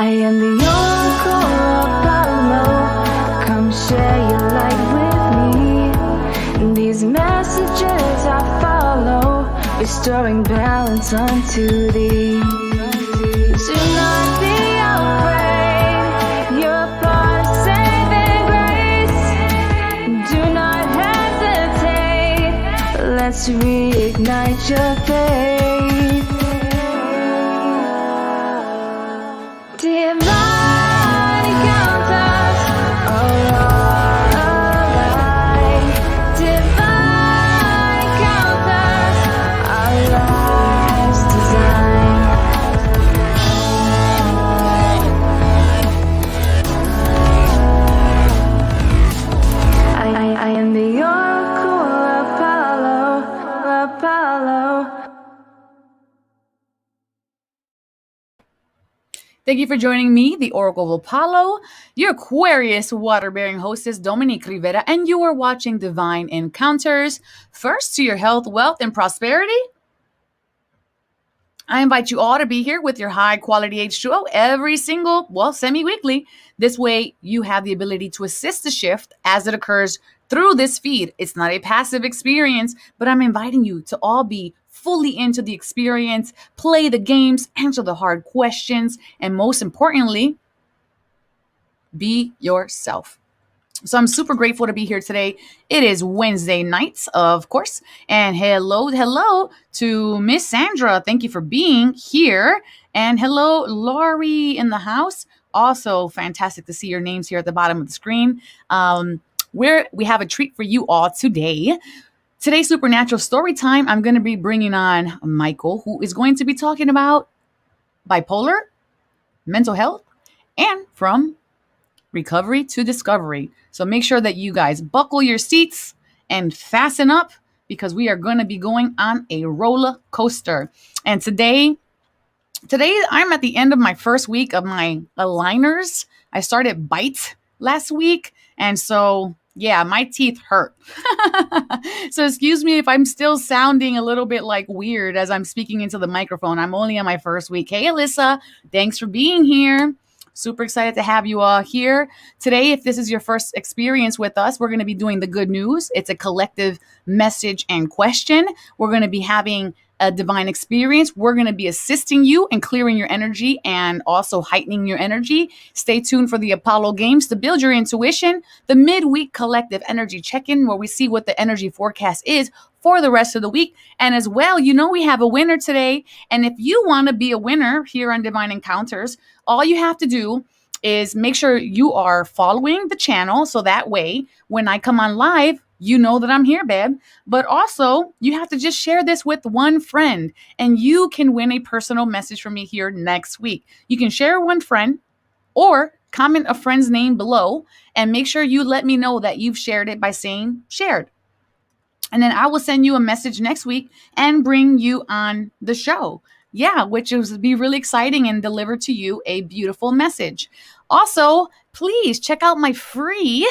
I am the oracle Apollo. Come share your light with me. These messages I follow, restoring balance unto thee. Do not be afraid, you're a part of saving grace. Do not hesitate, let's reignite your faith. Divine encounters are alive. Divine encounters, our life's design. I am the oracle Apollo. Thank you for joining me, the Oracle of Apollo, your Aquarius water-bearing hostess, Dominique Rivera, and you are watching Divine Encounters. First to your health, wealth, and prosperity. I invite you all to be here with your high-quality H2O every single, semi-weekly. This way, you have the ability to assist the shift as it occurs through this feed. It's not a passive experience, but I'm inviting you to all be fully into the experience, play the games, answer the hard questions, and most importantly, be yourself. So I'm super grateful to be here today. It is Wednesday nights, of course. And hello to Miss Sandra. Thank you for being here. And hello, Laurie in the house. Also fantastic to see your names here at the bottom of the screen. We have a treat for you all today. Today's Supernatural Story Time, I'm going to be bringing on Michael, who is going to be talking about bipolar, mental health, and from recovery to discovery. So make sure that you guys buckle your seats and fasten up because we are going to be going on a roller coaster. And today I'm at the end of my first week of my aligners. I started Bite last week, and so yeah, my teeth hurt. So excuse me if I'm still sounding a little bit like weird as I'm speaking into the microphone. I'm only on my first week. Hey, Alyssa, thanks for being here. Super excited to have you all here today. If this is your first experience with us, we're going to be doing the good news. It's a collective message and question. We're going to be having a divine experience. We're going to be assisting you in clearing your energy and also heightening your energy. Stay tuned for the Apollo games to build your intuition, the midweek collective energy check-in where we see what the energy forecast is for the rest of the week. And as well, we have a winner today. And if you want to be a winner here on Divine Encounters, all you have to do is make sure you are following the channel. So that way, when I come on live, you know that I'm here, babe. But also, you have to just share this with one friend and you can win a personal message from me here next week. You can share one friend or comment a friend's name below and make sure you let me know that you've shared it by saying shared. And then I will send you a message next week and bring you on the show. Yeah, which will be really exciting and deliver to you a beautiful message. Also, please check out my free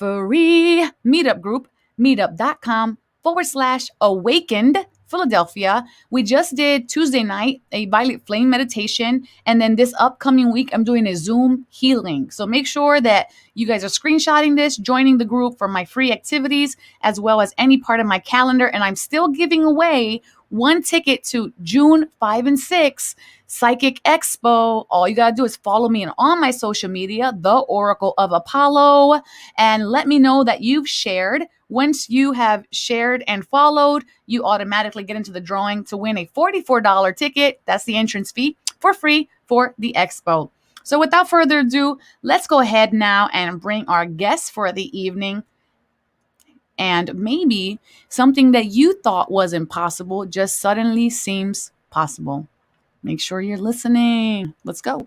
meetup group, meetup.com/awakened Philadelphia. We just did Tuesday night a violet flame meditation. And then this upcoming week, I'm doing a Zoom healing. So make sure that you guys are screenshotting this, joining the group for my free activities, as well as any part of my calendar. And I'm still giving away one ticket to June 5 and 6 Psychic Expo. All you got to do is follow me on my social media, The Oracle of Apollo, and let me know that you've shared. Once you have shared and followed, you automatically get into the drawing to win a $44 ticket. That's the entrance fee for free for the expo. So without further ado, let's go ahead now and bring our guests for the evening. And maybe something that you thought was impossible just suddenly seems possible. Make sure you're listening. Let's go.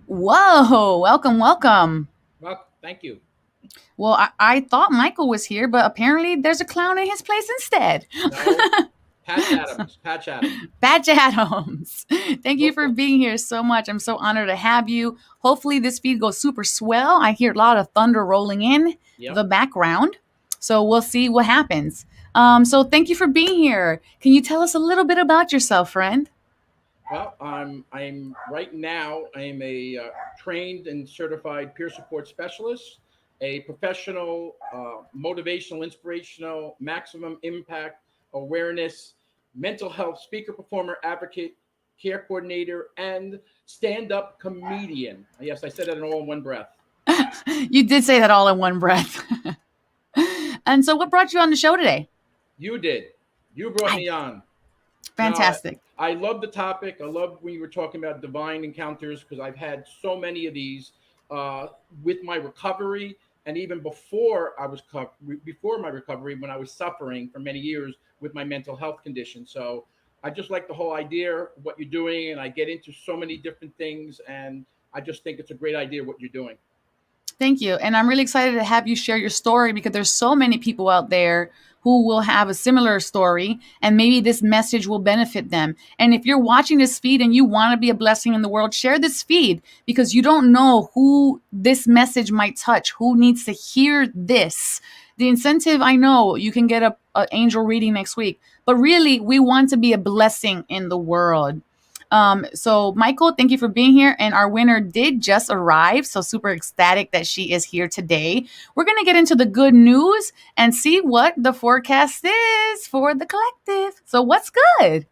Whoa, welcome. Well, thank you. Well, I thought Michael was here, but apparently there's a clown in his place instead. No, Patch Adams. Patch Adams. Patch Adams. Thank you for Look, being here so much. I'm so honored to have you. Hopefully, this feed goes super swell. I hear a lot of thunder rolling in the yep. background. So we'll see what happens. So thank you for being here. Can you tell us a little bit about yourself, friend? Well, I'm right now. I am a trained and certified peer support specialist, a professional, motivational, inspirational, maximum impact awareness, mental health speaker, performer, advocate, care coordinator, and stand-up comedian. Yes, I said that in all in one breath. You did say that all in one breath. And so, what brought you on the show today? You did. You brought I me on. Now, fantastic. I love the topic. I love when you were talking about divine encounters because I've had so many of these uh, with my recovery, and even before before my recovery, when I was suffering for many years with my mental health condition. So I just like the whole idea of what you're doing, and I get into so many different things, and I just think it's a great idea what you're doing. Thank you. And I'm really excited to have you share your story because there's so many people out there who will have a similar story and maybe this message will benefit them. And if you're watching this feed and you want to be a blessing in the world, share this feed because you don't know who this message might touch, who needs to hear this. The incentive, I know you can get a angel reading next week, but really we want to be a blessing in the world. So Michael, thank you for being here. And our winner did just arrive. So super ecstatic that she is here today. We're going to get into the good news and see what the forecast is for the collective. So what's good?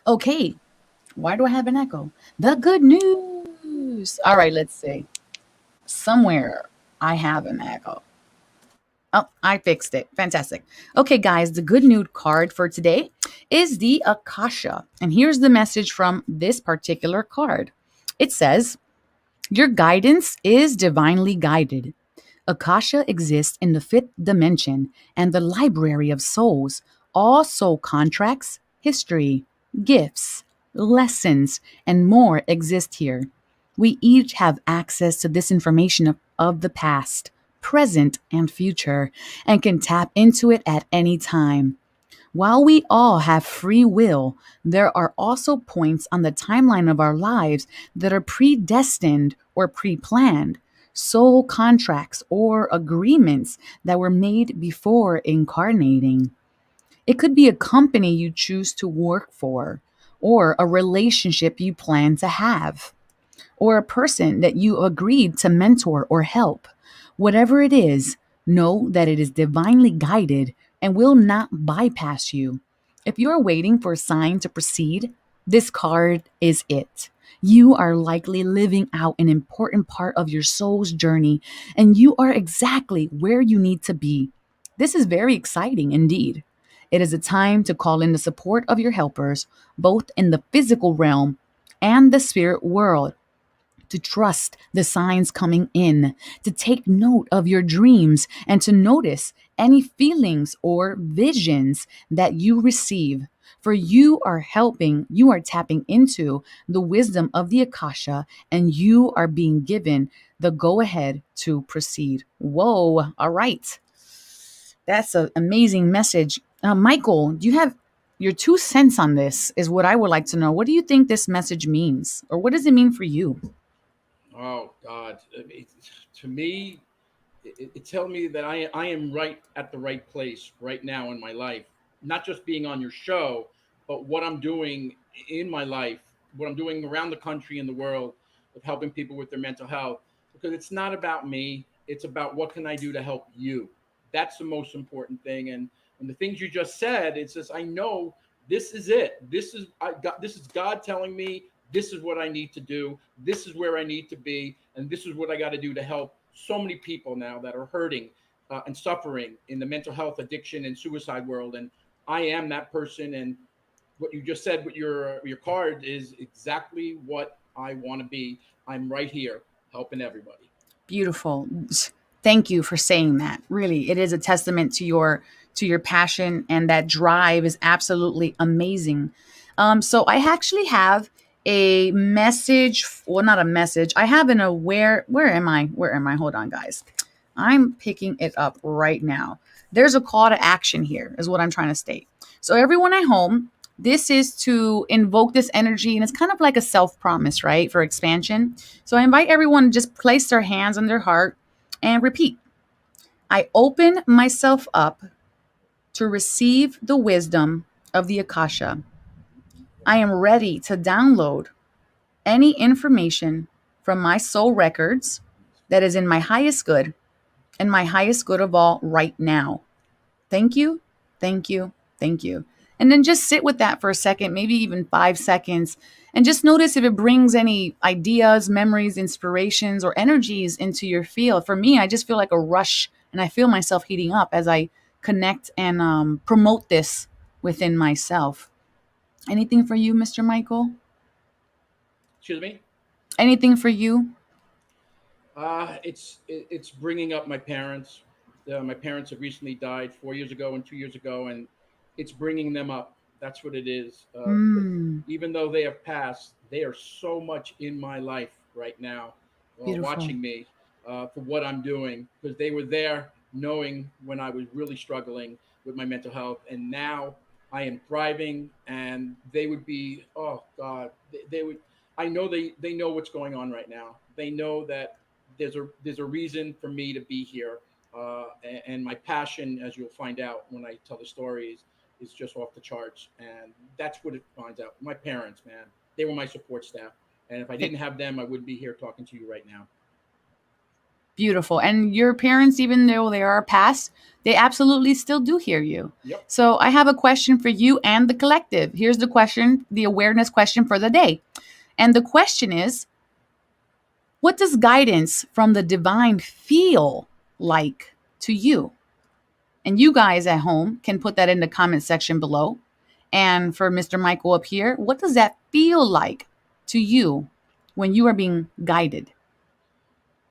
Okay. Why do I have an echo? The good news. All right, let's see. Somewhere I have an echo. Oh, I fixed it. Fantastic. Okay, guys, the good news card for today is the Akasha. And here's the message from this particular card. It says, your guidance is divinely guided. Akasha exists in the fifth dimension and the library of souls. All soul contracts, history, gifts, lessons, and more exist here. We each have access to this information of the past, present, and future, and can tap into it at any time. While we all have free will, there are also points on the timeline of our lives that are predestined or pre planned, soul contracts or agreements that were made before incarnating. It could be a company you choose to work for, or a relationship you plan to have, or a person that you agreed to mentor or help. Whatever it is, know that it is divinely guided and will not bypass you. If you are waiting for a sign to proceed, this card is it. You are likely living out an important part of your soul's journey, and you are exactly where you need to be. This is very exciting indeed. It is a time to call in the support of your helpers, both in the physical realm and the spirit world, to trust the signs coming in, to take note of your dreams, and to notice any feelings or visions that you receive. For you are tapping into the wisdom of the Akasha, and you are being given the go ahead to proceed. Whoa, all right. That's an amazing message. Michael, do you have your 2 cents on this? Is what I would like to know. What do you think this message means, or what does it mean for you? Oh God, to me, it tells me that I am right at the right place right now in my life. Not just being on your show, but what I'm doing in my life, what I'm doing around the country and the world of helping people with their mental health. Because it's not about me; it's about what can I do to help you. That's the most important thing. And the things you just said, it's just I know this is it. This is God telling me this is what I need to do. This is where I need to be, and this is what I got to do to help so many people now that are hurting and suffering in the mental health, addiction, and suicide world. And I am that person. And what you just said with your card is exactly what I want to be. I'm right here helping everybody. Beautiful. Thank you for saying that. Really, it is a testament to your passion, and that drive is absolutely amazing. So I actually have a message. Well, not a message. I have an aware. Where am I? Where am I? Hold on, guys. I'm picking it up right now. There's a call to action here, is what I'm trying to state. So, everyone at home, this is to invoke this energy, and it's kind of like a self promise, right? For expansion. So, I invite everyone to just place their hands on their heart and repeat: I open myself up to receive the wisdom of the Akasha. I am ready to download any information from my soul records that is in my highest good and my highest good of all right now. Thank you, thank you, thank you. And then just sit with that for a second, maybe even 5 seconds, and just notice if it brings any ideas, memories, inspirations, or energies into your field. For me, I just feel like a rush and I feel myself heating up as I connect and promote this within myself. Anything for you, Mr. Michael? Excuse me. Anything for you? It's bringing up my parents. My parents have recently died 4 years ago and 2 years ago, and it's bringing them up. That's what it is. Mm, Even though they have passed, they are so much in my life right now, beautiful. watching me for what I'm doing, because they were there knowing when I was really struggling with my mental health, and now I am thriving, and they would be, oh God, they would. I know they know what's going on right now. They know that there's a reason for me to be here, and my passion, as you'll find out when I tell the stories, is just off the charts. And that's what it finds out. My parents, man, they were my support staff. And if I didn't have them, I wouldn't be here talking to you right now. Beautiful. And your parents, even though they are past, they absolutely still do hear you. Yep. So I have a question for you and the collective. Here's the question, the awareness question for the day. And the question is, what does guidance from the divine feel like to you? And you guys at home can put that in the comment section below. And for Mr. Michael up here, what does that feel like to you when you are being guided?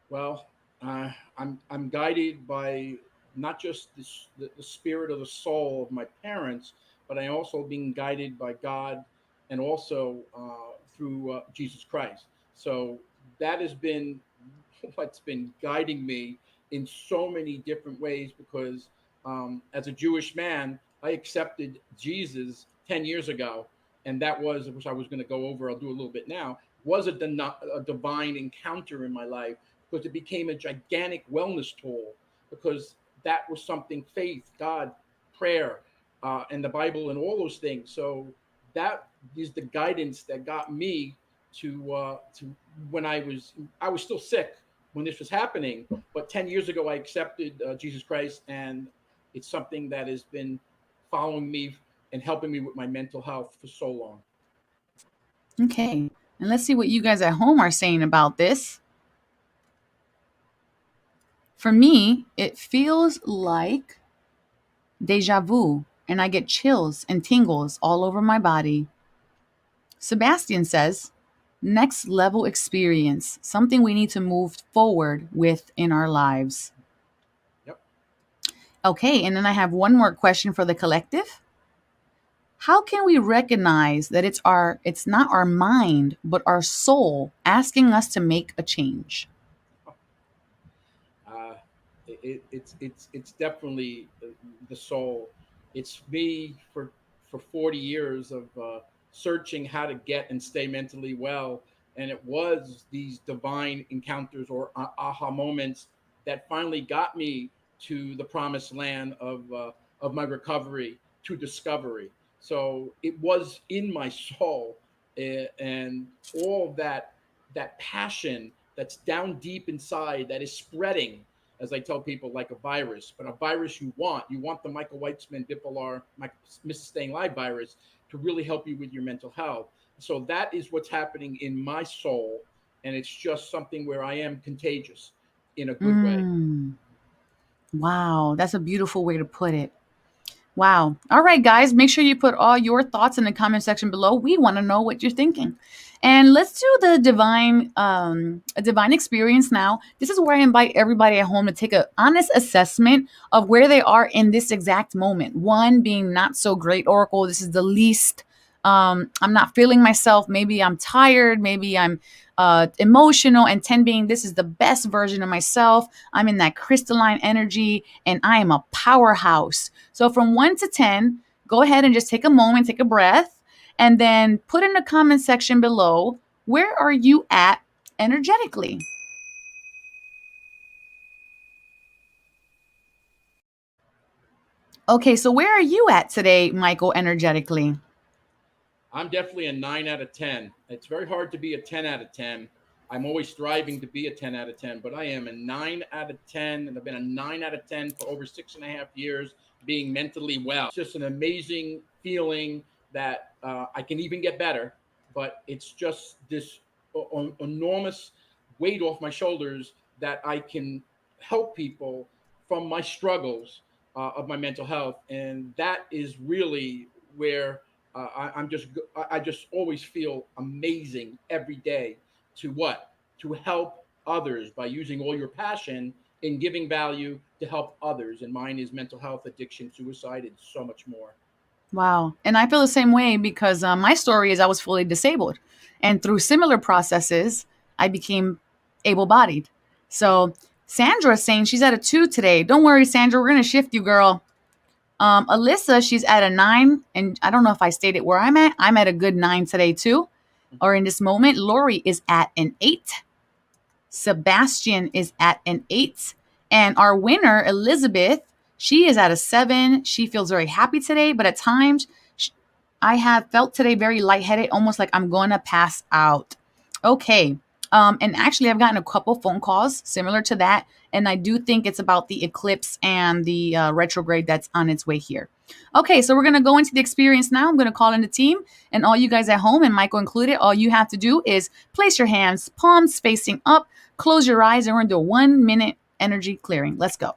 Well, I'm guided by not just the spirit of the soul of my parents, but I also being guided by God, and also through Jesus Christ. So that has been what's been guiding me in so many different ways, because as a Jewish man, I accepted Jesus 10 years ago. And that was, which I was going to go over, I'll do a little bit now, was a divine encounter in my life, because it became a gigantic wellness tool, because that was something, faith, God, prayer, and the Bible and all those things. So that is the guidance that got me to when I was still sick when this was happening, but 10 years ago I accepted Jesus Christ, and it's something that has been following me and helping me with my mental health for so long. Okay. And let's see what you guys at home are saying about this. For me, it feels like deja vu, and I get chills and tingles all over my body. Sebastian says, next level experience, something we need to move forward with in our lives. Yep. Okay, and then I have one more question for the collective. How can we recognize that it's not our mind, but our soul asking us to make a change? Uh, it's definitely the soul. It's me for 40 years of searching how to get and stay mentally well, and it was these divine encounters or aha moments that finally got me to the promised land of my recovery, to discovery. So it was in my soul, and all that passion that's down deep inside, that is spreading, as I tell people, like a virus, but a virus you want the Michael Weitzman bipolar Mrs. Staying Live virus to really help you with your mental health. So that is what's happening in my soul, and it's just something where I am contagious in a good way. Mm, wow, that's a beautiful way to put it. Wow. All right, guys, make sure you put all your thoughts in the comment section below. We want to know what you're thinking. And let's do the a divine experience now. This is where I invite everybody at home to take an honest assessment of where they are in this exact moment. One being not so great, Oracle. This is the least I'm not feeling myself. Maybe I'm tired. Maybe I'm emotional. And 10 being, this is the best version of myself. I'm in that crystalline energy and I am a powerhouse. So from 1 to 10, go ahead and just take a moment, take a breath, and then put in the comment section below, where are you at energetically? Okay, so where are you at today, Michael, energetically? I'm definitely a 9 out of 10. It's very hard to be a 10 out of 10. I'm always striving to be a 10 out of 10, but I am a 9 out of 10, and I've been a 9 out of 10 for over 6.5 years being mentally well. It's just an amazing feeling that I can even get better, but it's just this enormous weight off my shoulders that I can help people from my struggles of my mental health. And that is really where I just always feel amazing every day to what? To help others by using all your passion in giving value to help others. And mine is mental health, addiction, suicide, and so much more. Wow. And I feel the same way because my story is I was fully disabled. And through similar processes, I became able bodied. So Sandra's saying she's at a 2 today. Don't worry, Sandra. We're going to shift you, girl. Alyssa, she's at a 9. And I don't know if I stated where I'm at. I'm at a good 9 today, too. Or in this moment, Lori is at an 8. Sebastian is at an 8. And our winner, Elizabeth, she is at a 7. She feels very happy today, but at times I have felt today very lightheaded, almost like I'm going to pass out. Okay. And actually, I've gotten a couple phone calls similar to that. And I do think it's about the eclipse and the retrograde that's on its way here. Okay, so we're going to go into the experience now. I'm going to call in the team, and all you guys at home, and Michael included, all you have to do is place your hands, palms facing up, close your eyes, and we're going to do a 1-minute energy clearing. Let's go.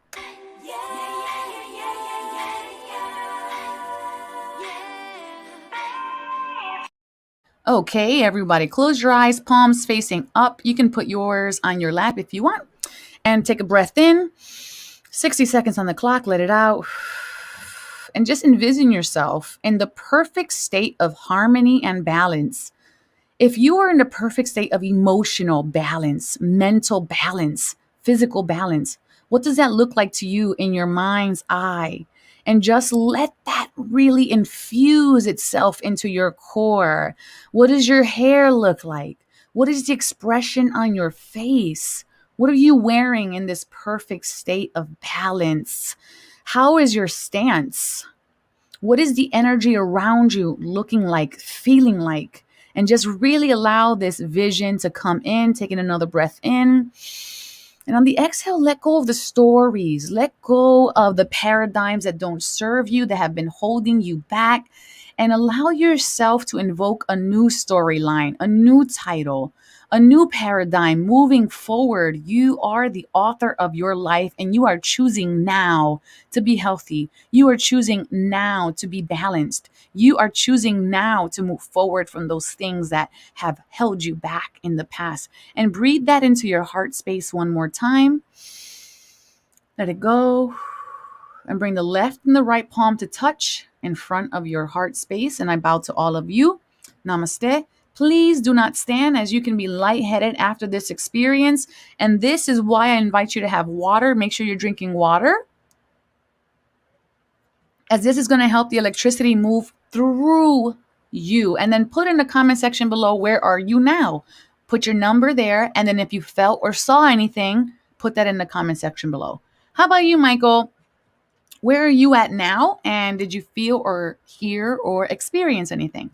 Okay, everybody, close your eyes, palms facing up. You can put yours on your lap if you want. And take a breath in. 60 seconds on the clock, let it out. And just envision yourself in the perfect state of harmony and balance. If you are in the perfect state of emotional balance, mental balance, physical balance, what does that look like to you in your mind's eye? And just let that really infuse itself into your core. What does your hair look like? What is the expression on your face? What are you wearing in this perfect state of balance? How is your stance? What is the energy around you looking like, feeling like? And just really allow this vision to come in, taking another breath in. And on the exhale, let go of the stories, let go of the paradigms that don't serve you, that have been holding you back, and allow yourself to invoke a new storyline, a new title, a new paradigm moving forward. You are the author of your life, and you are choosing now to be healthy. You are choosing now to be balanced. You are choosing now to move forward from those things that have held you back in the past. And breathe that into your heart space one more time. Let it go. And bring the left and the right palm to touch in front of your heart space. And I bow to all of you. Namaste. Please do not stand, as you can be lightheaded after this experience. And this is why I invite you to have water. Make sure you're drinking water, as this is going to help the electricity move through you. And then put in the comment section below, where are you now? Put your number there. And then if you felt or saw anything, put that in the comment section below. How about you, Michael? Where are you at now? And did you feel or hear or experience anything?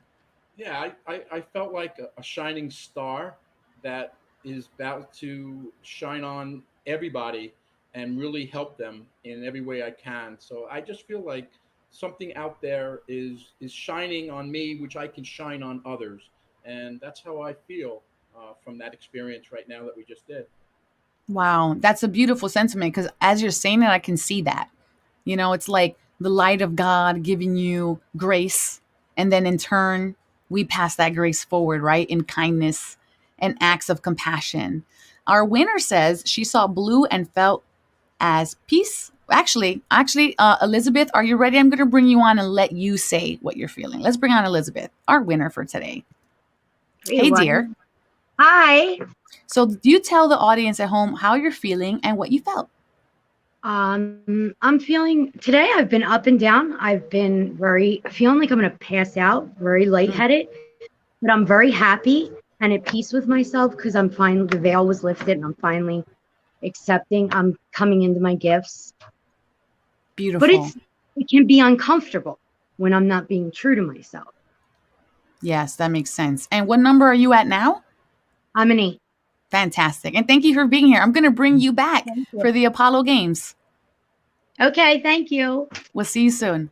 Yeah, I felt like a shining star that is about to shine on everybody and really help them in every way I can. So I just feel like something out there is shining on me, which I can shine on others, and that's how I feel from that experience right now that we just did. Wow, that's a beautiful sentiment, because as you're saying it, I can see that. You know, it's like the light of God giving you grace. And then in turn, we pass that grace forward, right? In kindness and acts of compassion. Our winner says she saw blue and felt as peace, Elizabeth, are you ready? I'm going to bring you on and let you say what you're feeling. Let's bring on Elizabeth, our winner for today. Three, Hey, dear. one. Hi. So, do you tell the audience at home how you're feeling and what you felt? I'm feeling today. I've been up and down. I've been feeling like I'm gonna pass out, very Mm, lightheaded, but I'm very happy and at peace with myself because I'm finally the veil was lifted and I'm finally accepting. I'm coming into my gifts, but beautiful. it can be uncomfortable when I'm not being true to myself. Yes, that makes sense. And what number are you at now? I'm an 8. Fantastic. And thank you for being here. I'm going to bring you back Thank you. for the Apollo Games. Okay, thank you. We'll see you soon.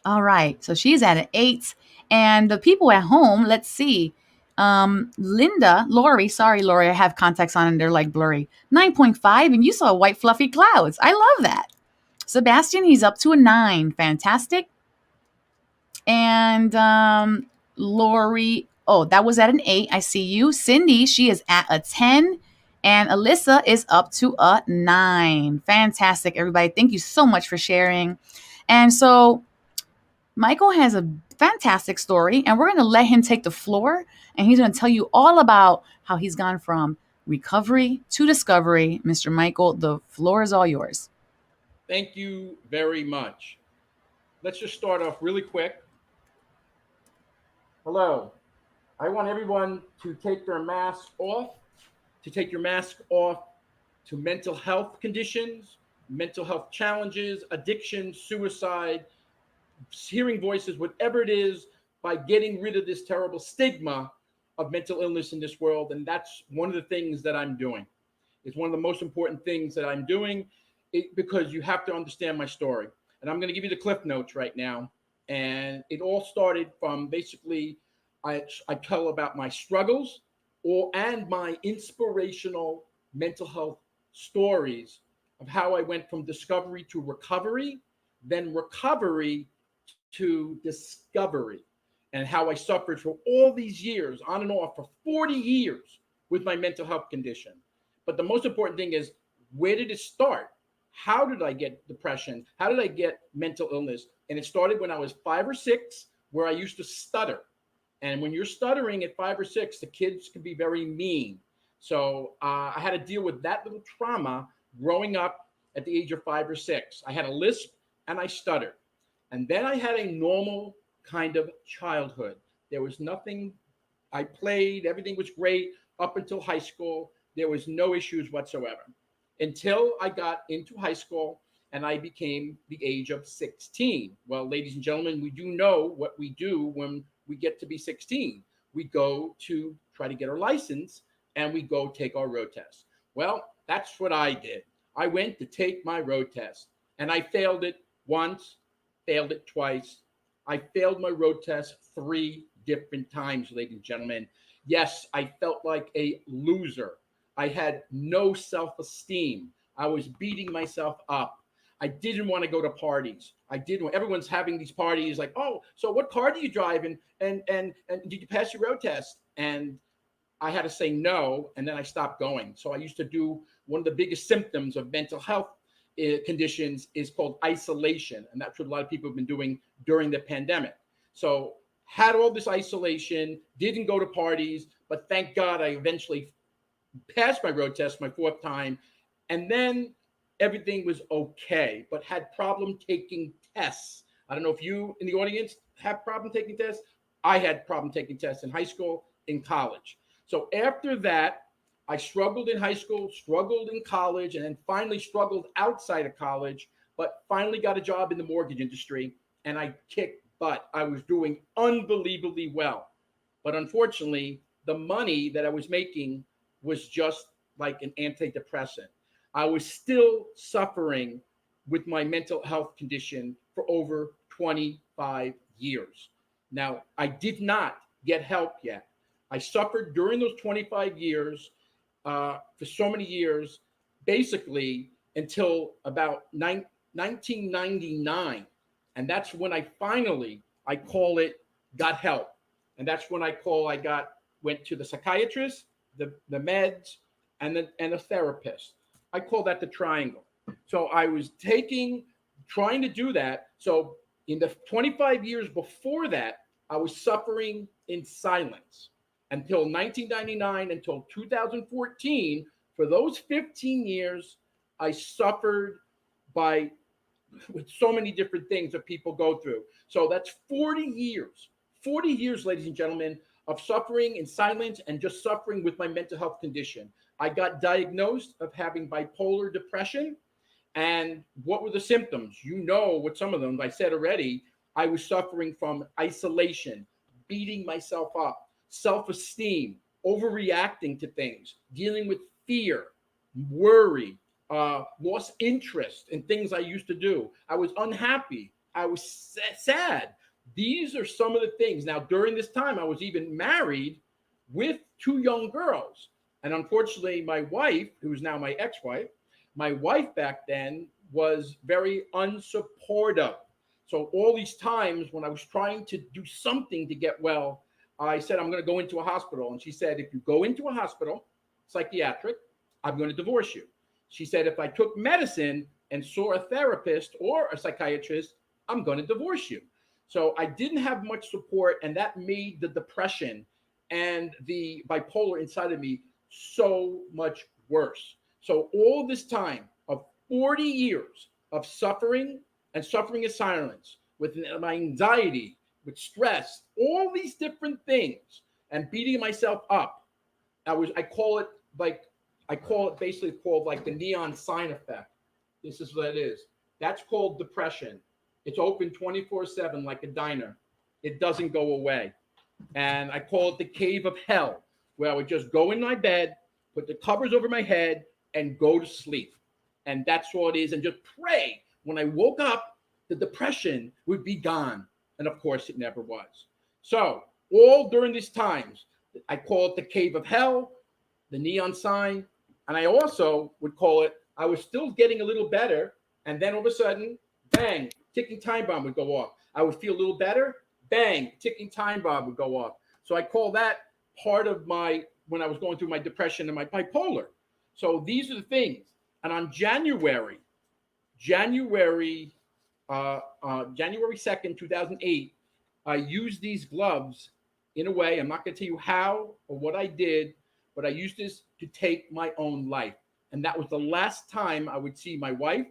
All right. So she's at an 8. And the people at home, let's see. Lori, sorry, Lori, I have contacts on and they're like blurry. 9.5. And you saw white fluffy clouds. I love that. Sebastian, he's up to a 9. Fantastic. And Lori, oh, that was at an 8. I see you. Cindy, she is at a 10. And Alyssa is up to a 9. Fantastic, everybody. Thank you so much for sharing. And so Michael has a fantastic story, and we're going to let him take the floor, and he's going to tell you all about how he's gone from recovery to discovery. Mr. Michael, the floor is all yours. Thank you very much. Let's just start off really quick. Hello. I want everyone to take their mask off, to take your mask off to mental health conditions, mental health challenges, addiction, suicide, hearing voices, whatever it is, by getting rid of this terrible stigma of mental illness in this world. And that's one of the things that I'm doing. It's one of the most important things that I'm doing because you have to understand my story. And I'm going to give you the cliff notes right now. And it all started from basically, I tell about my struggles and my inspirational mental health stories of how I went from discovery to recovery, then recovery to discovery, and how I suffered for all these years, on and off, for 40 years with my mental health condition. But the most important thing is, where did it start? How did I get depression? How did I get mental illness? And it started when I was 5 or 6, where I used to stutter. And when you're stuttering at 5 or 6, the kids can be very mean. So I had to deal with that little trauma growing up at the age of 5 or 6. I had a lisp and I stuttered. And then I had a normal kind of childhood. There was nothing, I played, everything was great up until high school. There was no issues whatsoever until I got into high school and I became the age of 16. Well, ladies and gentlemen, we do know what we do when we get to be 16. We go to try to get our license and we go take our road test. Well, that's what I did. I went to take my road test and I failed it once, failed it twice. I failed my road test 3 different times, ladies and gentlemen. Yes, I felt like a loser. I had no self esteem. I was beating myself up. I didn't want to go to parties. I didn't. Everyone's having these parties like, oh, so what car do you drive? And did you pass your road test? And I had to say no, and then I stopped going. So I used to do one of the biggest symptoms of mental health conditions is called isolation, and that's what a lot of people have been doing during the pandemic. So had all this isolation, didn't go to parties, but thank God I eventually passed my road test my 4th time, and then everything was okay, but had problem taking tests. I don't know if you in the audience have problem taking tests. I had problem taking tests in high school, in college. So after that, I struggled in high school, struggled in college, and then finally struggled outside of college, but finally got a job in the mortgage industry, and I kicked butt. I was doing unbelievably well. But unfortunately, the money that I was making was just like an antidepressant. I was still suffering with my mental health condition for over 25 years. Now, I did not get help yet. I suffered during those 25 years for so many years, basically until about 1999. And that's when I call it, got help. And that's when went to the psychiatrist, the meds, and a therapist. I call that the triangle. So I was trying to do that. So in the 25 years before that, I was suffering in silence until 1999, until 2014. For those 15 years, I suffered by with so many different things that people go through. So that's 40 years, ladies and gentlemen, of suffering in silence and just suffering with my mental health condition. I got diagnosed of having bipolar depression. And what were the symptoms? You know what some of them, I said already. I was suffering from isolation, beating myself up, self esteem, overreacting to things, dealing with fear, worry, lost interest in things I used to do. I was unhappy. I was sad. These are some of the things. Now, during this time, I was even married with two young girls. And unfortunately, my wife, who's now my ex wife, my wife back then was very unsupportive. So, all these times when I was trying to do something to get well, I said, I'm going to go into a hospital. And she said, if you go into a hospital, psychiatric, I'm going to divorce you. She said, if I took medicine and saw a therapist or a psychiatrist, I'm going to divorce you. So I didn't have much support, and that made the depression and the bipolar inside of me so much worse. So all this time of 40 years of suffering and suffering in silence with my anxiety, with stress, all these different things, and beating myself up. I call it basically called like the neon sign effect. This is what it is. That's called depression. It's open 24/7 like a diner. It doesn't go away. And I call it the cave of hell, where I would just go in my bed, put the covers over my head, and go to sleep. And that's all it is. And just pray when I woke up, the depression would be gone. And of course, it never was. So all during these times, I call it the cave of hell, the neon sign. And I also would call it, I was still getting a little better. And then all of a sudden, bang, ticking time bomb would go off. I would feel a little better. Bang, ticking time bomb would go off. So I call that part of when I was going through my depression and my bipolar. So these are the things. And on January 2nd, 2008, I used these gloves in a way. I'm not going to tell you how or what I did, but I used this to take my own life. And that was the last time I would see my wife.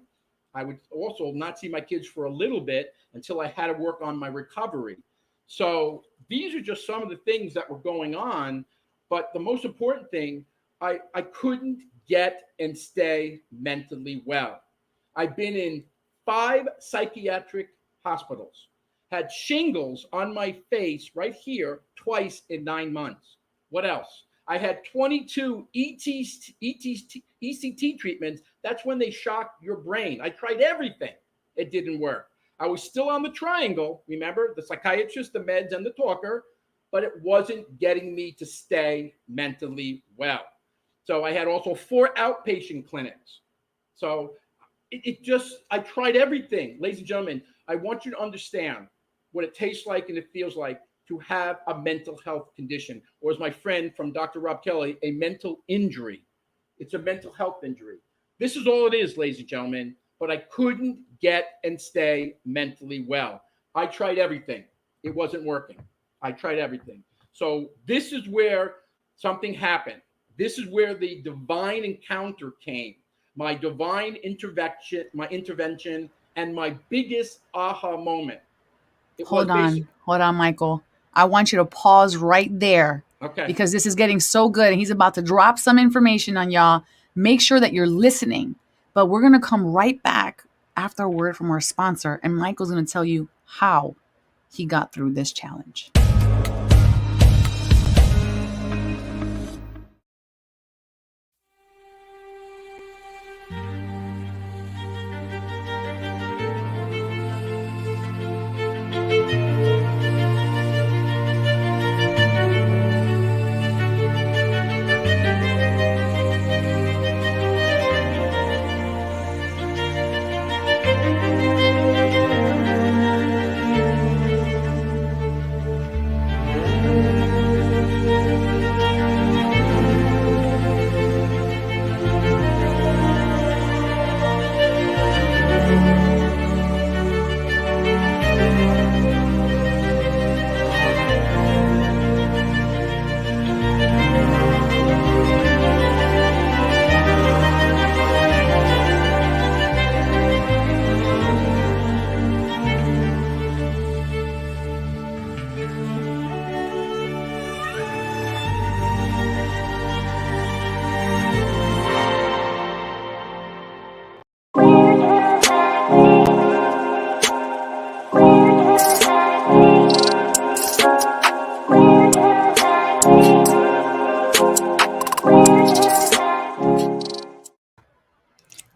I would also not see my kids for a little bit until I had to work on my recovery. So these are just some of the things that were going on. But the most important thing, I couldn't get and stay mentally well. I've been in 5 psychiatric hospitals, had shingles on my face right here twice in 9 months. What else? I had 22 ECT treatments. That's when they shock your brain. I tried everything. It didn't work. I was still on the triangle, remember, the psychiatrist, the meds, and the talker, but it wasn't getting me to stay mentally well. So I had also 4 outpatient clinics. So I tried everything. Ladies and gentlemen, I want you to understand what it tastes like and it feels like to have a mental health condition, or as my friend from Dr. Rob Kelly, a mental injury. It's a mental health injury. This is all it is, ladies and gentlemen, but I couldn't get and stay mentally well. I tried everything. It wasn't working. I tried everything. So this is where something happened. This is where the divine encounter came, my divine intervention, and my biggest aha moment. Hold on, Michael. I want you to pause right there. Okay. Because this is getting so good and he's about to drop some information on y'all. Make sure that you're listening. But we're going to come right back after a word from our sponsor, and Michael's going to tell you how he got through this challenge.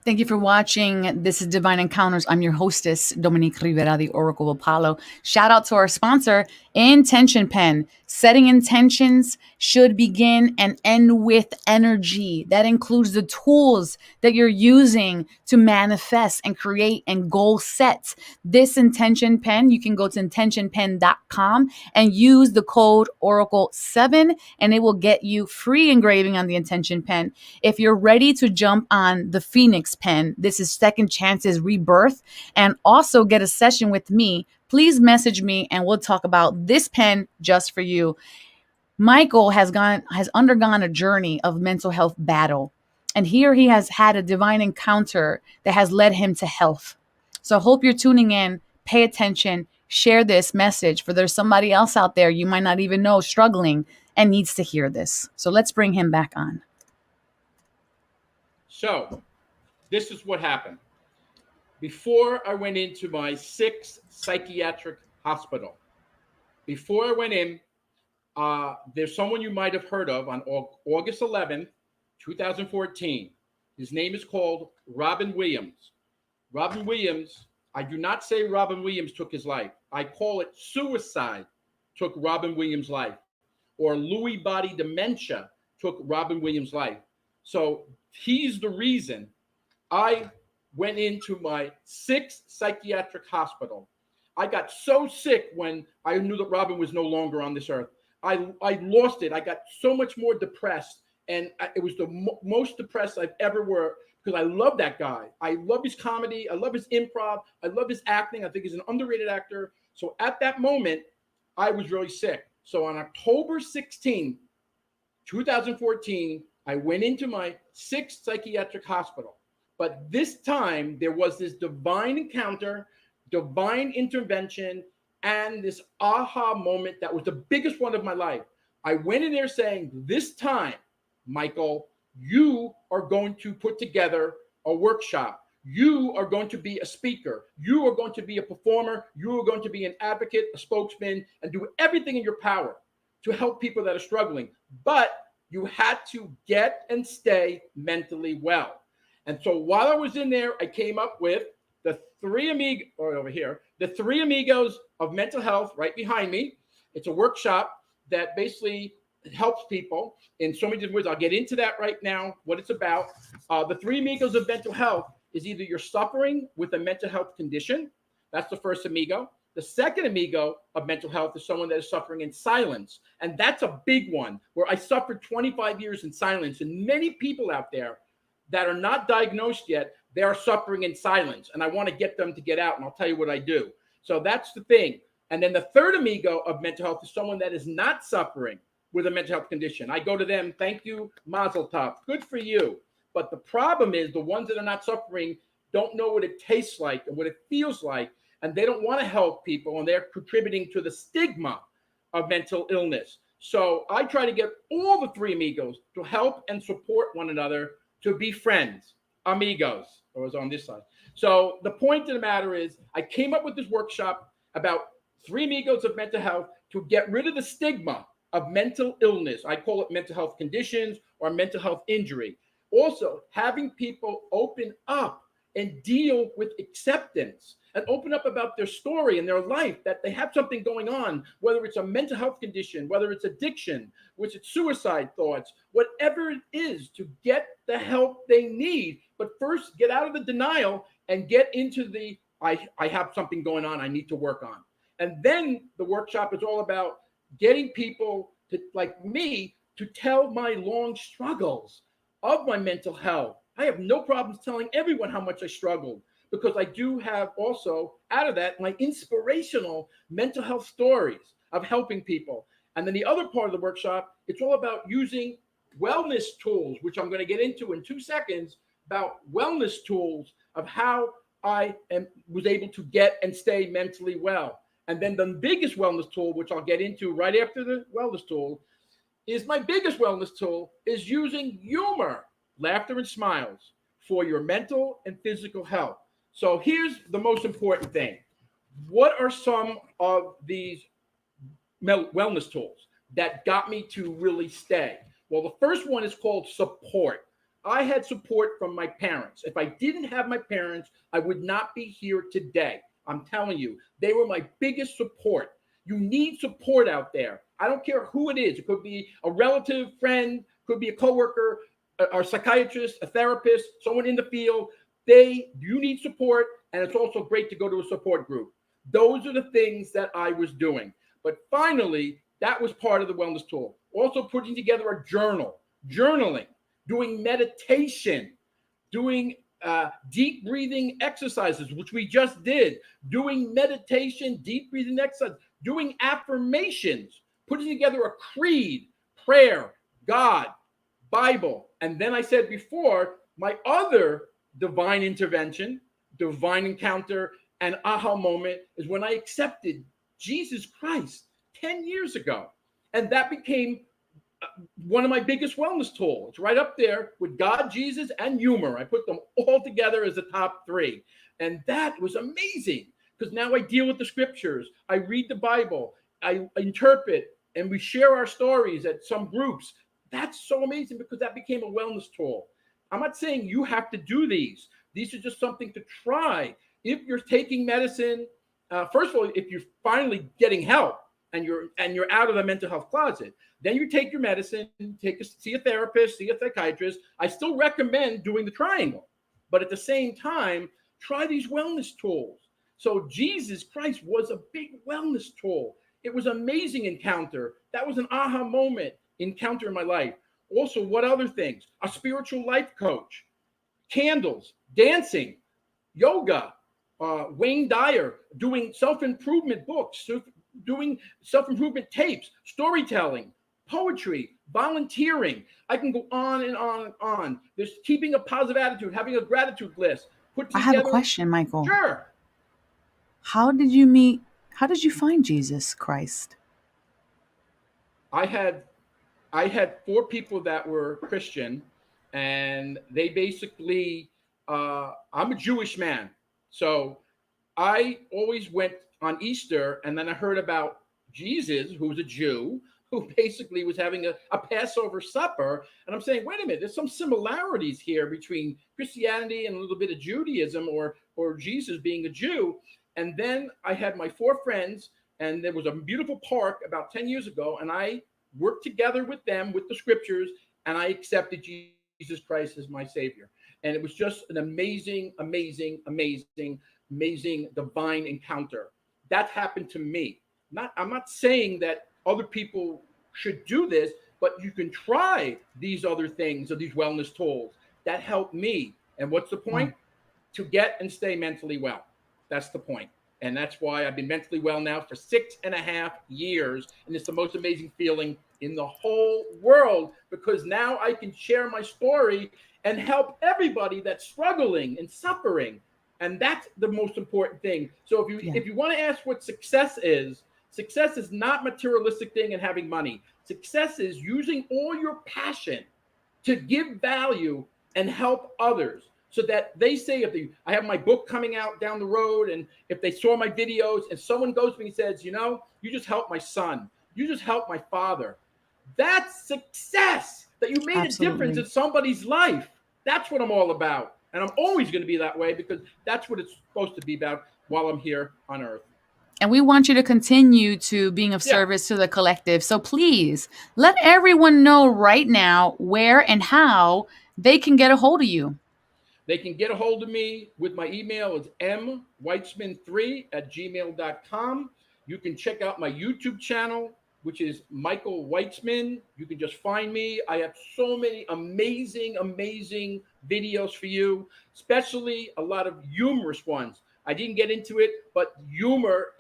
Thank you for watching. This is Divine Encounters. I'm your hostess, Dominique Rivera, the Oracle of Apollo. Shout out to our sponsor, Intention Pen. Setting intentions should begin and end with energy. That includes the tools that you're using to manifest and create and goal set. This intention pen, you can go to intentionpen.com and use the code Oracle7, and it will get you free engraving on the intention pen. If you're ready to jump on the Phoenix pen, this is Second Chances Rebirth, and also get a session with me, please message me and we'll talk about this pen just for you. Michael has undergone a journey of mental health battle, and here he has had a divine encounter that has led him to health. So I hope you're tuning in, pay attention, share this message, for there's somebody else out there you might not even know struggling and needs to hear this. So let's bring him back on. So, this is what happened. Before I went into my 6th psychiatric hospital, before I went in, there's someone you might have heard of on August 11th, 2014. His name is called Robin Williams. Robin Williams, I do not say Robin Williams took his life. I call it suicide took Robin Williams' life, or Lewy body dementia took Robin Williams' life. So he's the reason I went into my 6th psychiatric hospital. I got so sick when I knew that Robin was no longer on this earth. I lost it. I got so much more depressed, and it was the most depressed I've ever were, because I love that guy. I love his comedy. I love his improv. I love his acting. I think he's an underrated actor. So at that moment, I was really sick. So on October 16th, 2014, I went into my 6th psychiatric hospital. But this time, there was this divine encounter, divine intervention, and this aha moment that was the biggest one of my life. I went in there saying, this time, Michael, you are going to put together a workshop. You are going to be a speaker. You are going to be a performer. You are going to be an advocate, a spokesman, and do everything in your power to help people that are struggling. But you had to get and stay mentally well. And so while I was in there, I came up with the three amigos of mental health right behind me. It's a workshop that basically helps people in so many different ways. I'll get into that right now, what it's about. The three amigos of mental health is either you're suffering with a mental health condition. That's the first amigo. The second amigo of mental health is someone that is suffering in silence. And that's a big one, where I suffered 25 years in silence. And many people out there that are not diagnosed yet, they are suffering in silence. And I want to get them to get out, and I'll tell you what I do. So that's the thing. And then the third amigo of mental health is someone that is not suffering with a mental health condition. I go to them, thank you, Mazel Tov, good for you. But the problem is the ones that are not suffering don't know what it tastes like and what it feels like, and they don't want to help people, and they're contributing to the stigma of mental illness. So I try to get all the three amigos to help and support one another, to be friends, amigos. I was on this side. So the point of the matter is, I came up with this workshop about three amigos of mental health to get rid of the stigma of mental illness. I call it mental health conditions or mental health injury. Also, having people open up and deal with acceptance and open up about their story and their life, that they have something going on, whether it's a mental health condition, whether it's addiction, which it's suicide thoughts, whatever it is, to get the help they need. But first, get out of the denial and get into the, I have something going on I need to work on. And then the workshop is all about getting people to, like me, to tell my long struggles of my mental health. I have no problems telling everyone how much I struggled, because I do have also, out of that, my inspirational mental health stories of helping people. And then the other part of the workshop, it's all about using wellness tools, which I'm going to get into in 2 seconds, about wellness tools of how I was able to get and stay mentally well. And then the biggest wellness tool, which I'll get into right after the wellness tool, is my biggest wellness tool is using humor, laughter, and smiles for your mental and physical health. So here's the most important thing. What are some of these wellness tools that got me to really stay? Well, the first one is called support. I had support from my parents. If I didn't have my parents, I would not be here today. I'm telling you, they were my biggest support. You need support out there. I don't care who it is. It could be a relative, friend, could be a coworker, a psychiatrist, a therapist, someone in the field. You need support, and it's also great to go to a support group. Those are the things that I was doing. But finally, that was part of the wellness tool. Also putting together a journal, journaling, doing meditation, doing deep breathing exercises, which we just did, doing meditation, deep breathing exercise, doing affirmations, putting together a creed, prayer, God, Bible. And then I said before, my other divine intervention, divine encounter, and aha moment is when I accepted Jesus Christ 10 years ago. And that became one of my biggest wellness tools. It's right up there with God, Jesus, and humor. I put them all together as the top three. And that was amazing because now I deal with the scriptures. I read the Bible. I interpret, and we share our stories at some groups. That's so amazing because that became a wellness tool. I'm not saying you have to do these. These are just something to try. If you're taking medicine, first of all, if you're finally getting help and you're out of the mental health closet, then you take your medicine, see a therapist, see a psychiatrist. I still recommend doing the triangle, but at the same time, try these wellness tools. So Jesus Christ was a big wellness tool. It was an amazing encounter. That was an aha moment encounter in my life. Also, what other things? A spiritual life coach, candles, dancing, yoga, Wayne Dyer doing self-improvement books, doing self-improvement tapes, storytelling, poetry, volunteering. I can go on and on and on. There's keeping a positive attitude, having a gratitude list. Put together. I have a question, Michael. Sure. How did you find Jesus Christ? I had 4 people that were Christian, and they basically, I'm a Jewish man. So I always went on Easter, and then I heard about Jesus, who was a Jew, who basically was having a Passover supper. And I'm saying, wait a minute, there's some similarities here between Christianity and a little bit of Judaism or Jesus being a Jew. And then I had my 4 friends, and there was a beautiful park about 10 years ago, and I worked together with them with the scriptures, and I accepted Jesus Christ as my Savior. And it was just an amazing, amazing, amazing, amazing divine encounter. That happened to me. I'm not saying that other people should do this, but you can try these other things or these wellness tools. That helped me. And what's the point? To get and stay mentally well. That's the point. And that's why I've been mentally well now for 6.5 years. And it's the most amazing feeling in the whole world, because now I can share my story and help everybody that's struggling and suffering. And that's the most important thing. So if you want to ask what success is not materialistic thing and having money. Success is using all your passion to give value and help others. So that they say, I have my book coming out down the road, and if they saw my videos and someone goes to me and says, you just helped my son, you just helped my father. That's success, that you made Absolutely. a difference in somebody's life. That's what I'm all about. And I'm always going to be that way, because that's what it's supposed to be about while I'm here on earth. And we want you to continue to being of service to the collective. So please let everyone know right now where and how they can get a hold of you. They can get a hold of me with my email. It's mweitzman3@gmail.com. You can check out my YouTube channel, which is Michael Weitzman. You can just find me. I have so many amazing, amazing videos for you, especially a lot of humorous ones. I didn't get into it, but humor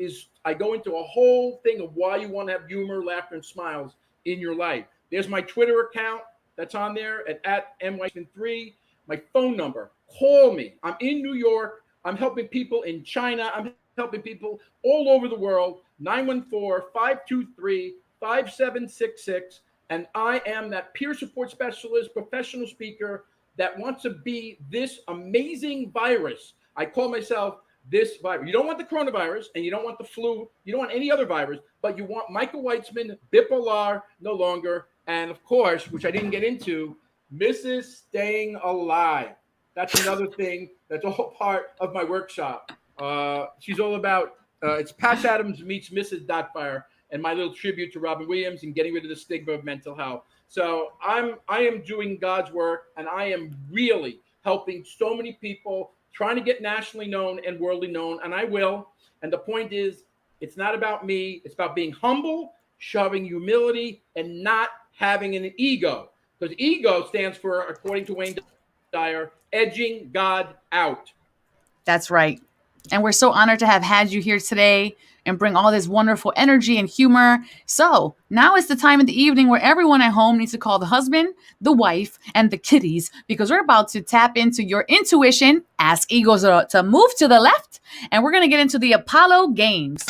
I go into a whole thing of why you want to have humor, laughter, and smiles in your life. There's my Twitter account that's on there at mweitzman3. My phone number, call me. I'm in New York. I'm helping people in China. I'm helping people all over the world. 914-523-5766. And I am that peer support specialist, professional speaker that wants to be this amazing virus. I call myself this virus. You don't want the coronavirus, and you don't want the flu. You don't want any other virus, but you want Michael Weitzman, bipolar, no longer. And of course, which I didn't get into, Mrs. Staying Alive. That's another thing that's all part of my workshop. She's all about it's Patch Adams meets Mrs. Dotfire, and my little tribute to Robin Williams and getting rid of the stigma of mental health. So I am doing God's work, and I am really helping so many people, trying to get nationally known and worldly known, and I will. And the point is, it's not about me. It's about being humble, showing humility, and not having an ego. Because ego stands for, according to Wayne Dyer, edging God out. That's right. And we're so honored to have had you here today and bring all this wonderful energy and humor. So now is the time of the evening where everyone at home needs to call the husband, the wife, and the kitties, because we're about to tap into your intuition, ask egos to move to the left, and we're going to get into the Apollo games.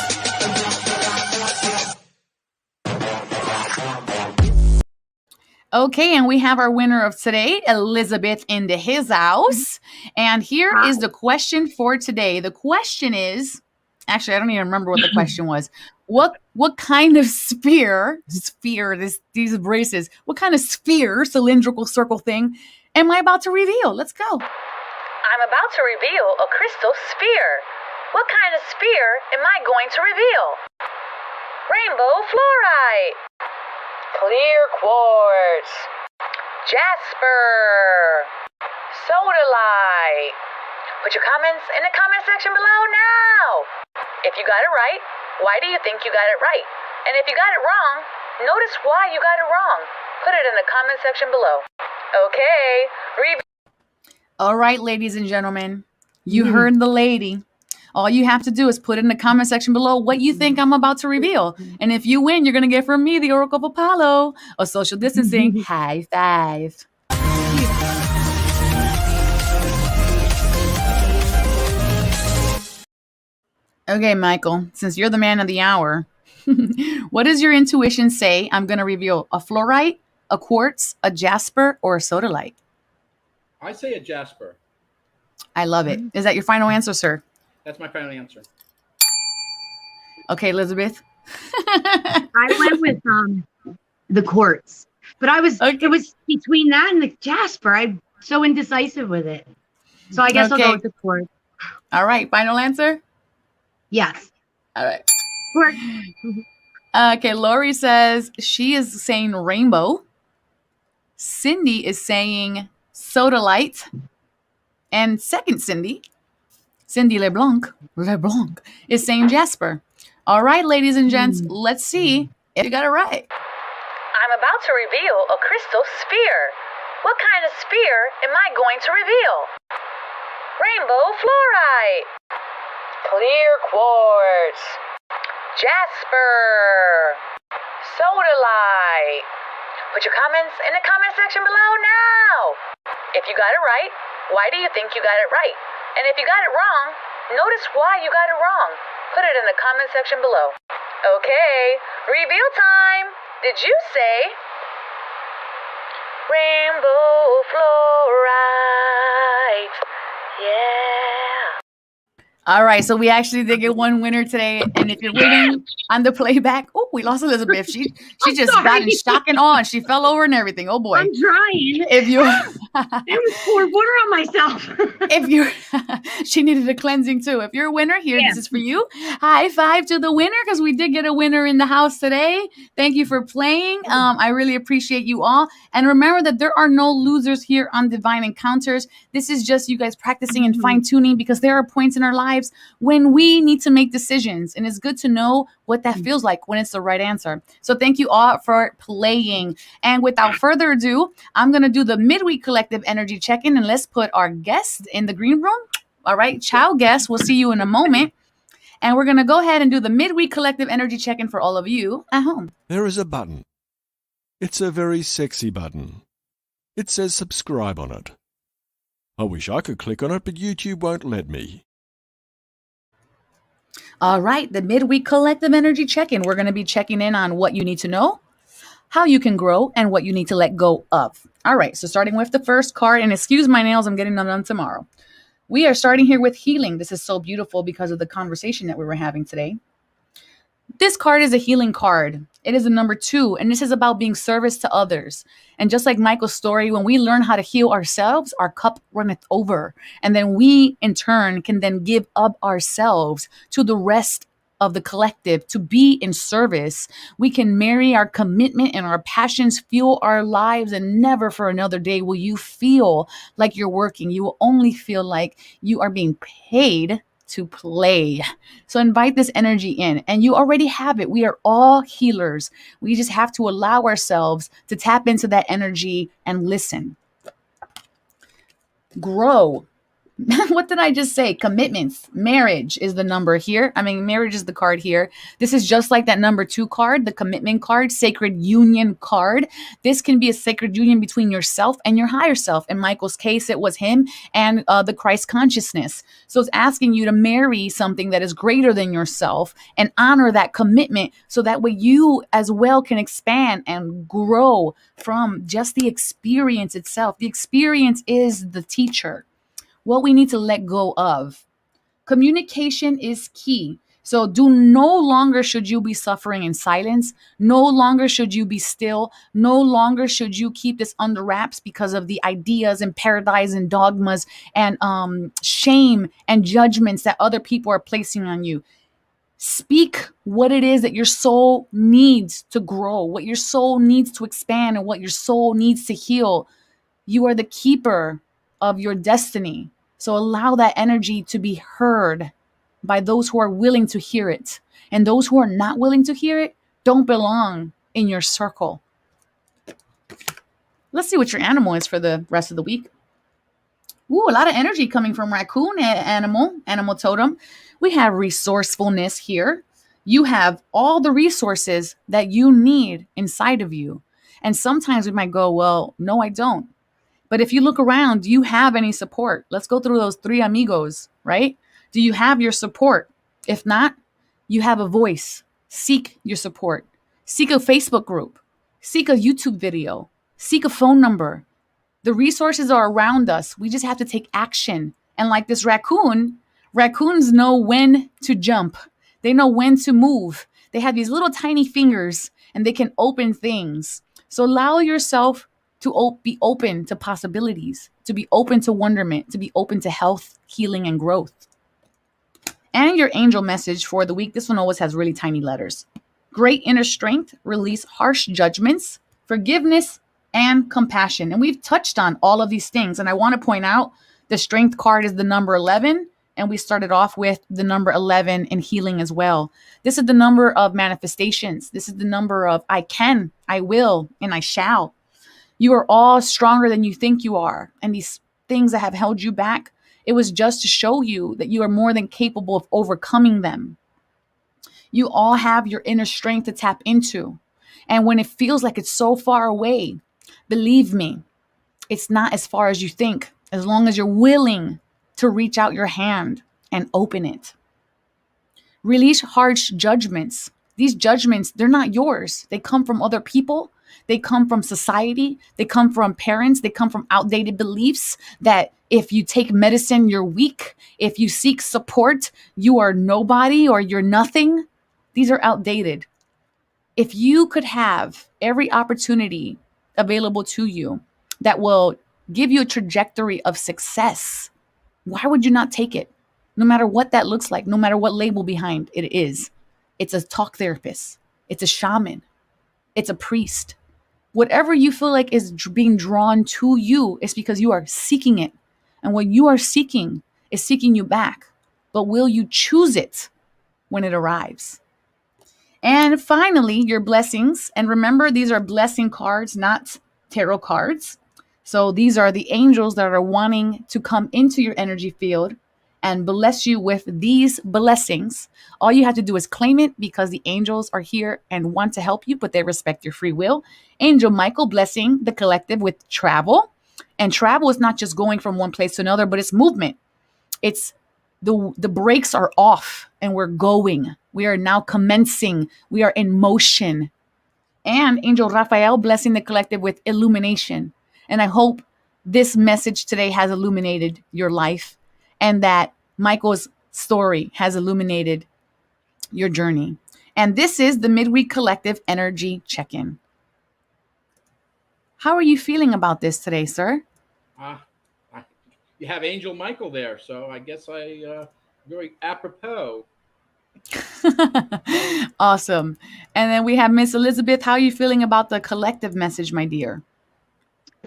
Okay, and we have our winner of today, Elizabeth, in his house. And here is the question for today. The question is, actually, I don't even remember what the question was. What kind of sphere, these braces, what kind of sphere, cylindrical circle thing, am I about to reveal? Let's go. I'm about to reveal a crystal sphere. What kind of sphere am I going to reveal? Rainbow fluorite. Clear quartz. Jasper. Sodalite. Put your comments in the comment section below now. If you got it right, why do you think you got it right? And if you got it wrong, notice why you got it wrong. Put it in the comment section below. Okay. All right, ladies and gentlemen, you heard the lady. All you have to do is put in the comment section below what you think I'm about to reveal. And if you win, you're going to get from me the Oracle of Apollo, a social distancing high five. Okay, Michael, since you're the man of the hour, what does your intuition say I'm going to reveal? A fluorite, a quartz, a jasper, or a sodalite? I say a jasper. I love it. Is that your final answer, sir? That's my final answer. Okay, Elizabeth. I went with the quartz, but it was between that and the jasper. I'm so indecisive with it, so I guess I'll go with the quartz. All right, final answer. Yes. All right. Quartz. Okay, Lori says she is saying rainbow. Cindy is saying sodalite, and second Cindy LeBlanc, is saying jasper. All right, ladies and gents, let's see if you got it right. I'm about to reveal a crystal sphere. What kind of sphere am I going to reveal? Rainbow fluorite. Clear quartz. Jasper. Sodalite. Put your comments in the comment section below now. If you got it right, why do you think you got it right? And if you got it wrong, notice why you got it wrong. Put it in the comment section below. Okay, reveal time. Did you say rainbow fluorite? Yeah. All right, so we actually did get one winner today, and if you're waiting on the playback, oh, we lost Elizabeth. She just got in shock and awe, and she fell over and everything. Oh boy! I'm trying. If you, I was poured water on myself. if you're, she needed a cleansing too. If you're a winner here, this is for you. High five to the winner because we did get a winner in the house today. Thank you for playing. I really appreciate you all, and remember that there are no losers here on Divine Encounters. This is just you guys practicing and fine tuning because there are points in our lives when we need to make decisions, and it's good to know what that feels like when it's the right answer. So thank you all for playing, and without further ado, I'm going to do the midweek collective energy check-in, and let's put our guest in the green room. All right, ciao guests, we'll see you in a moment, and we're going to go ahead and do the midweek collective energy check-in for all of you at home. There is a button. It's a very sexy button. It says subscribe on it. I wish I could click on it, but YouTube won't let me. All right, the midweek collective energy check-in. We're going to be checking in on what you need to know, how you can grow, and what you need to let go of. All right, so starting with the first card, and excuse my nails, I'm getting them done tomorrow. We are starting here with healing. This is so beautiful because of the conversation that we were having today. This card is a healing card. It is a number 2, and this is about being service to others. And just like Michael's story, when we learn how to heal ourselves, our cup runneth over. And then we, in turn, can then give up ourselves to the rest of the collective to be in service. We can marry our commitment and our passions, fuel our lives, and never for another day will you feel like you're working. You will only feel like you are being paid to play. So invite this energy in, and you already have it. We are all healers. We just have to allow ourselves to tap into that energy and listen. Grow. What did I just say? Commitments. Marriage is the number here. I mean, marriage is the card here. This is just like that number 2 card, the commitment card, sacred union card. This can be a sacred union between yourself and your higher self. In Michael's case, it was him and the Christ consciousness. So it's asking you to marry something that is greater than yourself and honor that commitment so that way you as well can expand and grow from just the experience itself. The experience is the teacher. What we need to let go of. Communication is key. So no longer should you be suffering in silence. No longer should you be still. No longer should you keep this under wraps because of the ideas and paradigms and dogmas and shame and judgments that other people are placing on you. Speak what it is that your soul needs to grow, what your soul needs to expand, and what your soul needs to heal. You are the keeper of your destiny. So allow that energy to be heard by those who are willing to hear it. And those who are not willing to hear it don't belong in your circle. Let's see what your animal is for the rest of the week. Ooh, a lot of energy coming from raccoon animal totem. We have resourcefulness here. You have all the resources that you need inside of you. And sometimes we might go, well, no, I don't. But if you look around, do you have any support? Let's go through those 3 amigos, right? Do you have your support? If not, you have a voice. Seek your support. Seek a Facebook group. Seek a YouTube video. Seek a phone number. The resources are around us. We just have to take action. And like this raccoon, raccoons know when to jump. They know when to move. They have these little tiny fingers and they can open things. So allow yourself to be open to possibilities, to be open to wonderment, to be open to health, healing, and growth. And your angel message for the week, this one always has really tiny letters. Great inner strength, release harsh judgments, forgiveness, and compassion. And we've touched on all of these things. And I want to point out the strength card is the number 11. And we started off with the number 11 in healing as well. This is the number of manifestations. This is the number of I can, I will, and I shall. You are all stronger than you think you are. And these things that have held you back, it was just to show you that you are more than capable of overcoming them. You all have your inner strength to tap into. And when it feels like it's so far away, believe me, it's not as far as you think, as long as you're willing to reach out your hand and open it. Release harsh judgments. These judgments, they're not yours. They come from other people. They come from society. They come from parents. They come from outdated beliefs that if you take medicine, you're weak. If you seek support, you are nobody or you're nothing. These are outdated. If you could have every opportunity available to you that will give you a trajectory of success, why would you not take it? No matter what that looks like, no matter what label behind it is. It's a talk therapist. It's a shaman. It's a priest. Whatever you feel like is being drawn to you is because you are seeking it. And what you are seeking is seeking you back. But will you choose it when it arrives? And finally, your blessings. And remember, these are blessing cards, not tarot cards. So these are the angels that are wanting to come into your energy field and bless you with these blessings. All you have to do is claim it because the angels are here and want to help you, but they respect your free will. Angel Michael blessing the collective with travel. And travel is not just going from one place to another, but it's movement. It's the brakes are off and we're going. We are now commencing. We are in motion. And Angel Raphael blessing the collective with illumination. And I hope this message today has illuminated your life and that Michael's story has illuminated your journey. And this is the Midweek Collective Energy Check-in. How are you feeling about this today, sir? Ah, you have Angel Michael there, so I guess very apropos. Awesome. And then we have Miss Elizabeth. How are you feeling about the collective message, my dear?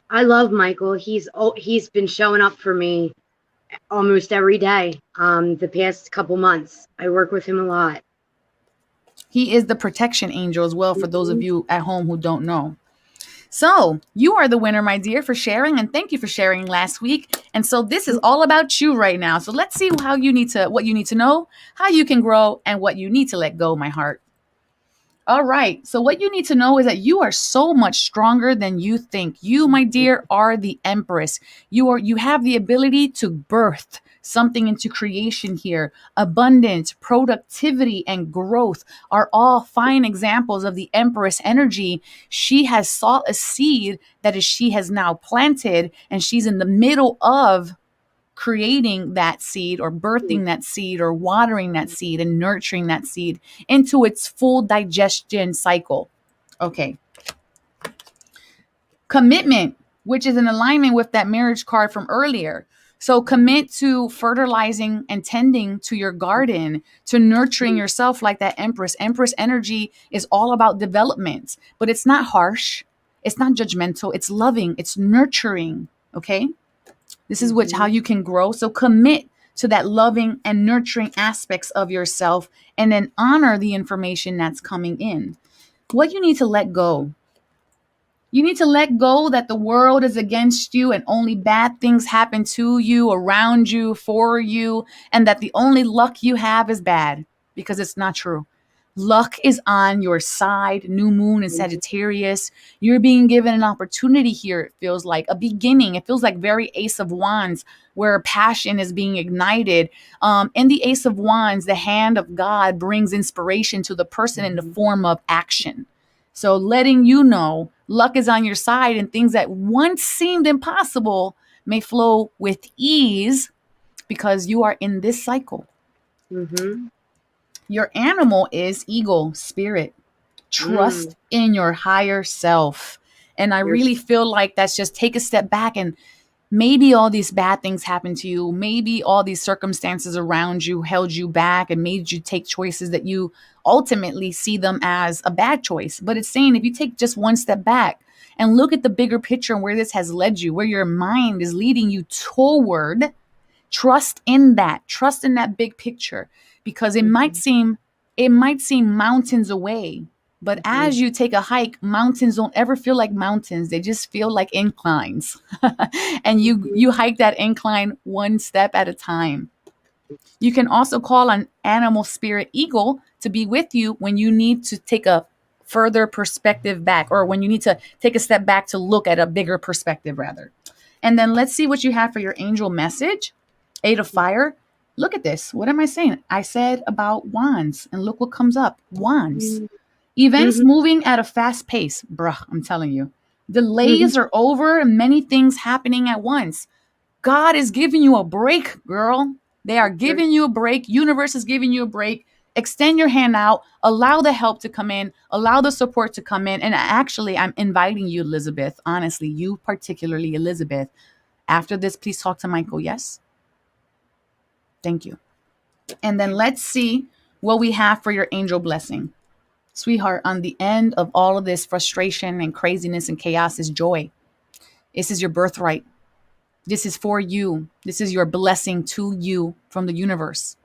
I love Michael. He's been showing up for me almost every day. The past couple months, I work with him a lot. He is the protection angel as well, for those of Mhm. you at home who don't know. So you are the winner, my dear, for sharing, and thank you for sharing last week. And so this is all about you right now. So let's see what you need to know, how you can grow, and what you need to let go, my heart. All right. So what you need to know is that you are so much stronger than you think. You, my dear, are the empress. You have the ability to birth something into creation here. Abundance, productivity, and growth are all fine examples of the empress energy. She has sought a seed she has now planted, and she's in the middle of creating that seed or birthing that seed or watering that seed and nurturing that seed into its full digestion cycle. Okay. Commitment, which is in alignment with that marriage card from earlier. So commit to fertilizing and tending to your garden, to nurturing yourself like that empress. Empress energy is all about development, but it's not harsh. It's not judgmental. It's loving. It's nurturing. Okay. This is how you can grow. So commit to that loving and nurturing aspects of yourself, and then honor the information that's coming in. What you need to let go. You need to let go that the world is against you and only bad things happen to you, around you, for you, and that the only luck you have is bad, because it's not true. Luck is on your side. New moon in Sagittarius. You're being given an opportunity here. It feels like a beginning. It feels like very Ace of Wands, where passion is being ignited. In the Ace of Wands, the hand of God brings inspiration to the person in the form of action. So letting you know luck is on your side, and things that once seemed impossible may flow with ease because you are in this cycle. Mm-hmm. Your animal is eagle, spirit. Trust in your higher self. And I really feel like that's just take a step back, and maybe all these bad things happened to you. Maybe all these circumstances around you held you back and made you take choices that you ultimately see them as a bad choice. But it's saying if you take just one step back and look at the bigger picture and where this has led you, where your mind is leading you toward, trust in that big picture, because it might seem mountains away, but as you take a hike, mountains don't ever feel like mountains. They just feel like inclines. And you hike that incline one step at a time. You can also call on animal spirit eagle to be with you when you need to take a further perspective back, or when you need to take a step back to look at a bigger perspective rather. And then let's see what you have for your angel message. 8 of fire. Look at this. What am I saying? I said about wands, and look what comes up. Wands. Events moving at a fast pace. Bruh, I'm telling you. Delays are over and many things happening at once. God is giving you a break, girl. They are giving you a break. Universe is giving you a break. Extend your hand out. Allow the help to come in. Allow the support to come in. And actually, I'm inviting you, Elizabeth. Honestly, you particularly, Elizabeth. After this, please talk to Michael. Yes? Thank you. And then let's see what we have for your angel blessing. Sweetheart, on the end of all of this frustration and craziness and chaos is joy. This is your birthright. This is for you. This is your blessing to you from the universe.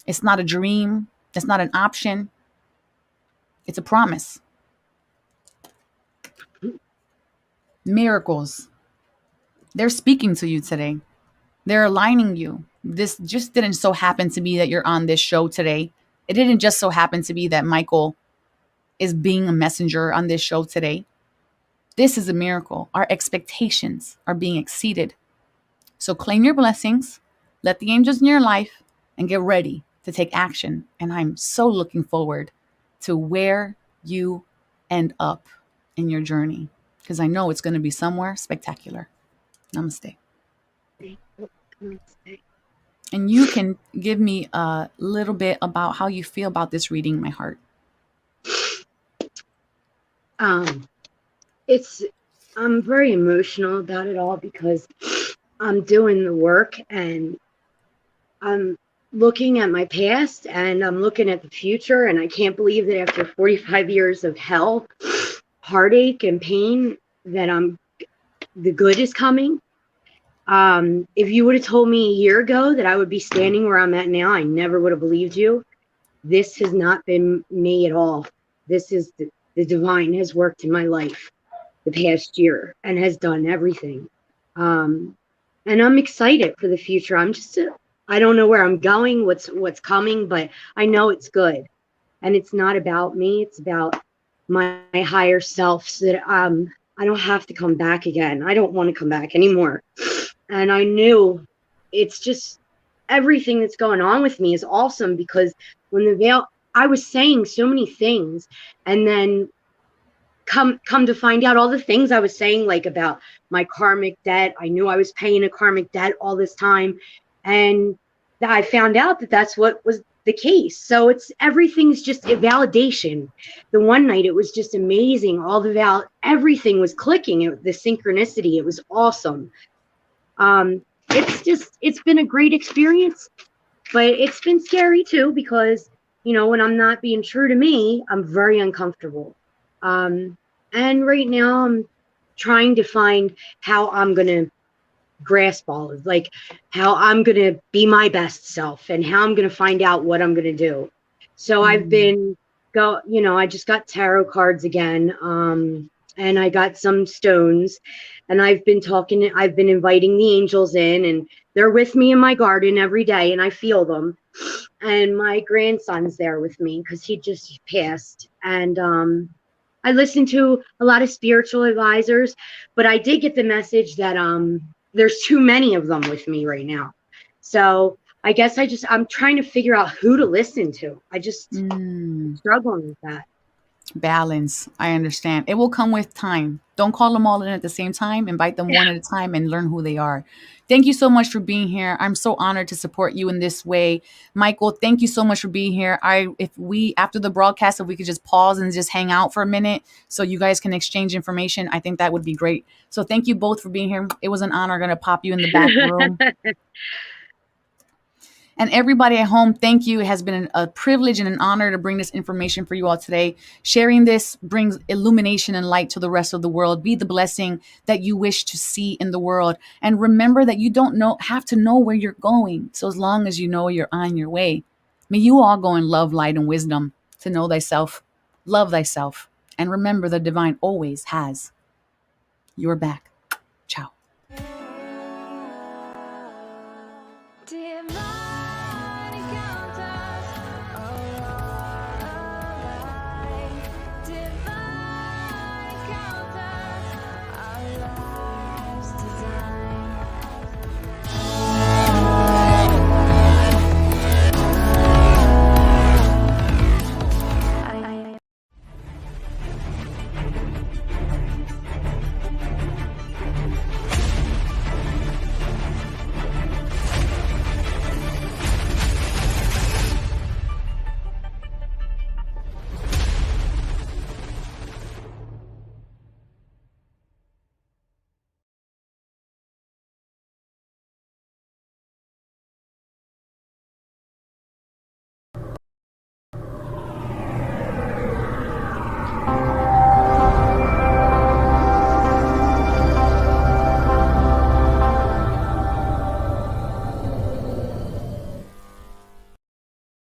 It's not a dream. It's not an option. It's a promise. Miracles. They're speaking to you today. They're aligning you. This just didn't so happen to be that you're on this show today. It didn't just so happen to be that Michael is being a messenger on this show today. This is a miracle. Our expectations are being exceeded. So claim your blessings, let the angels in your life, and get ready to take action. And I'm so looking forward to where you end up in your journey, because I know it's going to be somewhere spectacular. Namaste. And you can give me a little bit about how you feel about this reading, my heart. Um, it's I'm very emotional about it all because I'm doing the work and I'm looking at my past and I'm looking at the future, and I can't believe that after 45 years of hell, heartache and pain, that the good is coming. If you would have told me a year ago that I would be standing where I'm at now, I never would have believed you. This has not been me at all. This is the divine has worked in my life the past year and has done everything. Um, and I'm excited for the future. I don't know where I'm going, what's coming, but I know it's good. And it's not about me. It's about my higher self, so that I don't have to come back again. I don't want to come back anymore. And I knew it's just everything that's going on with me is awesome, because when the veil, I was saying so many things, and then come to find out all the things I was saying, like about my karmic debt. I knew I was paying a karmic debt all this time, and I found out that that's what was the case. So it's everything's just a validation. The one night it was just amazing. All everything was clicking. The synchronicity, it was awesome. It's been a great experience, but it's been scary too, because when I'm not being true to me, I'm very uncomfortable. And right now I'm trying to find how I'm gonna grasp all of, like, how I'm gonna be my best self and how I'm gonna find out what I'm gonna do. So I've been I just got tarot cards again, and I got some stones, and I've been inviting the angels in, and they're with me in my garden every day, and I feel them. And my grandson's there with me because he just passed. And I listened to a lot of spiritual advisors, but I did get the message that there's too many of them with me right now. So I guess I'm trying to figure out who to listen to. I'm struggling with that. Balance. I understand. It will come with time. Don't call them all in at the same time. Invite them one at a time and learn who they are. Thank you so much for being here. I'm so honored to support you in this way. Michael, thank you so much for being here. After the broadcast, if we could just pause and just hang out for a minute so you guys can exchange information, I think that would be great. So thank you both for being here. It was an honor. I'm going to pop you in the back room. And everybody at home, thank you. It has been a privilege and an honor to bring this information for you all today. Sharing this brings illumination and light to the rest of the world. Be the blessing that you wish to see in the world. And remember that you don't have to know where you're going. So as long as you know you're on your way, may you all go in love, light, and wisdom to know thyself, love thyself, and remember the divine always has your back.